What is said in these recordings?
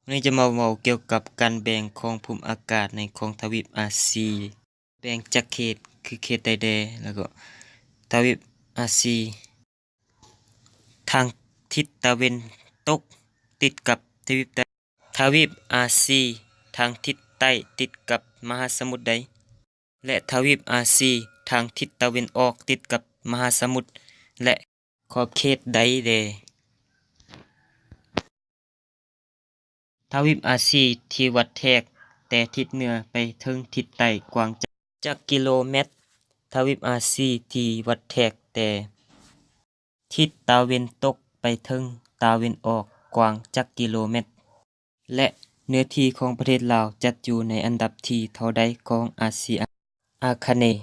วันนี้จะมาเว้าเกี่ยวกับการแบ่งของภูมิอากาศในของทวีปอาซีแบ่งจากเขตคือเขตใดแดแล้วก็ทวีปอาซีทางทิศตะเวนตกติดกับทวีปอาซีทางทิศใต้ติดกับมหาสมุทรใดและทวีปอาซีทางทิศตะวันออกติดกับมหาสมุทรและขอบเขตใดแดทวีปอาซีที่วัดแทกแต่ทิศเหนือไปถึงทิศใต้กว้างจักกิโลเมตรทวีปอาซีที่วัดแทกแต่ทิศตะวันตกไปถึงตะวันออกกว้างจักกิโลเมตรและเนื้อที่ของประเทศลาวจัดอยู่ในอันดับที่เท่าใดของอาเซียนอาคเนย์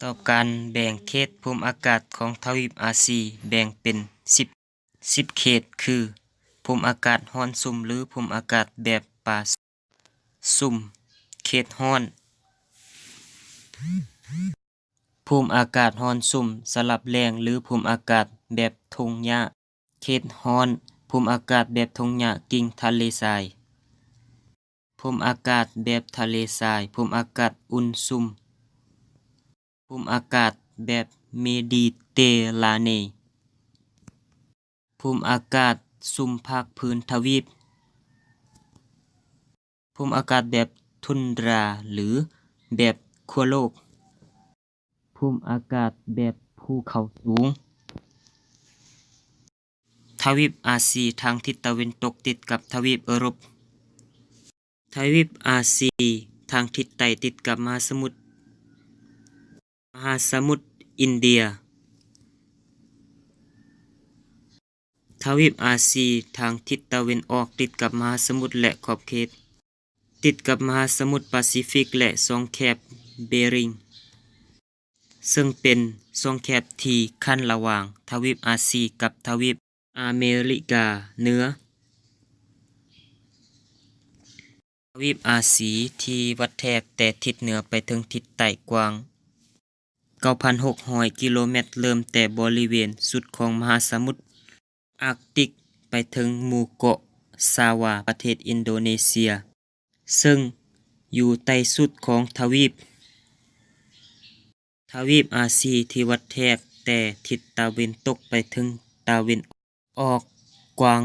ต่อการแบ่งเขตภูมิอากาศของทวีปอาซีแบ่งเป็น10เขตคือภูมิอากาศร้อนสุ่มหรือภูมิอากาศแบบป่าสุ่มเขตร้อนภูมิอากาศร้อนสุ่มสลับแล้งหรือภูมิอากาศแบบทุ่งหญ้าเขตร้อนภูมิอากาศแบบทุ่งหญ้ากิ่งทะเลทรายภูมิอากาศแบบทะเลทรายภูมิอากาศอุ่นสุ่มภูมิอากาศแบบเมดิเตราเนภูมิอากาศสุ่มภาคพื้นทวีปภูมิอากาศแบบทุนดราหรือแบบขั้วโลกภูมิอากาศแบบภูเขาสูงทวีปอาซีทางทิศตะวันตกติดกับทวีปยุโรปทวีปอาซีทางทิศใต้ติดกับมหาสมุทรอินเดียทวีปอาซีทางทิศตะวันออกติดกับมหาสมุทรและขอบเขตติดกับมหาสมุทรแปซิฟิกและช่องแคบเบริงซึ่งเป็นช่องแคบที่ขั้นระหว่างทวีปอาซีกับทวีปอเมริกาเหนือทวีปอาซีที่วัดแทกแต่ทิศเหนือไปถึงทิศใต้กว้าง 9,600 กิโลเมตรเริ่มแต่บริเวณสุดของมหาสมุทรอาร์กติกไปถึงหมู่เกาะซาวาประเทศอินโดนีเซียซึ่งอยู่ใต้สุดของทวีปอาซีที่วัดแทกแต่ทิศตะวันตกไปถึงตะวันออกกว้าง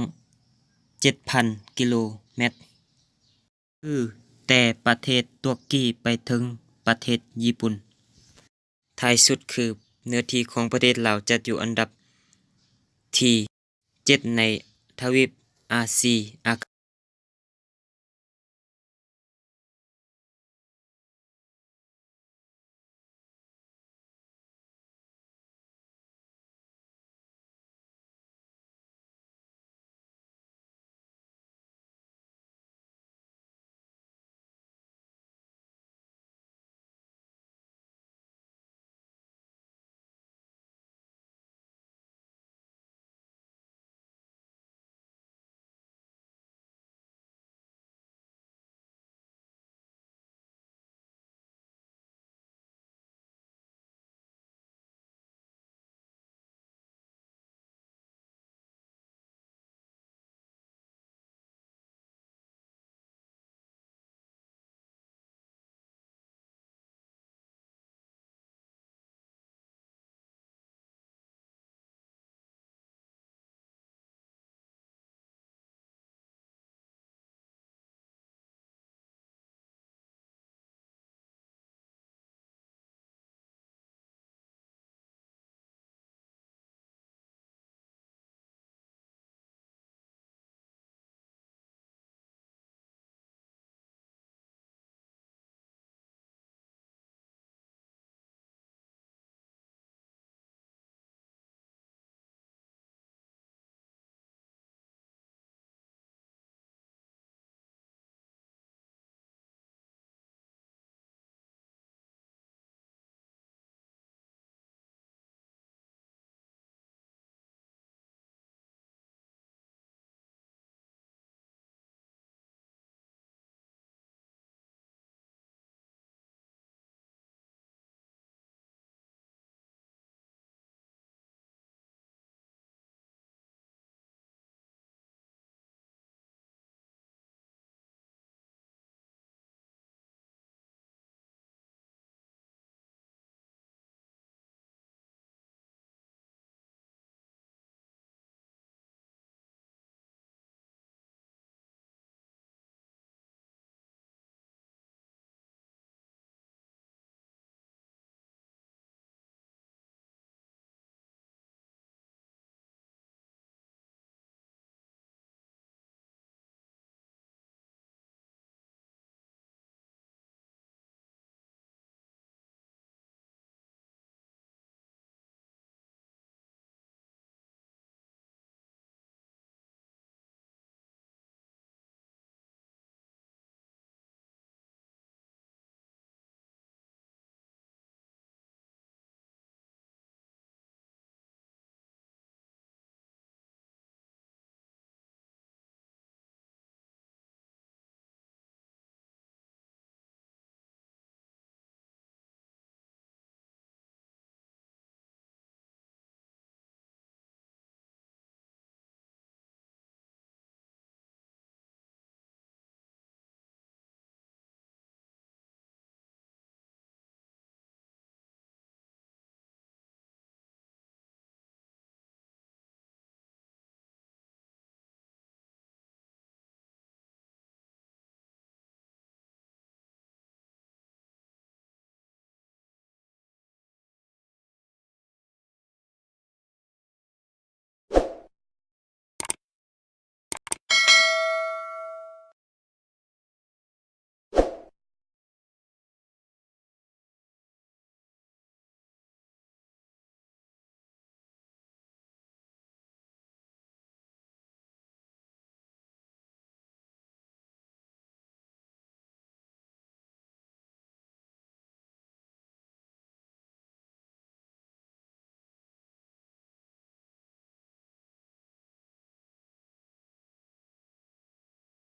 7,000 กิโลเมตรคือแต่ประเทศตุรกีไปถึงประเทศญี่ปุ่นท้ายสุดคือเนื้อที่ของประเทศลาวจัดอยู่อันดับที่7ในทวีปอาซี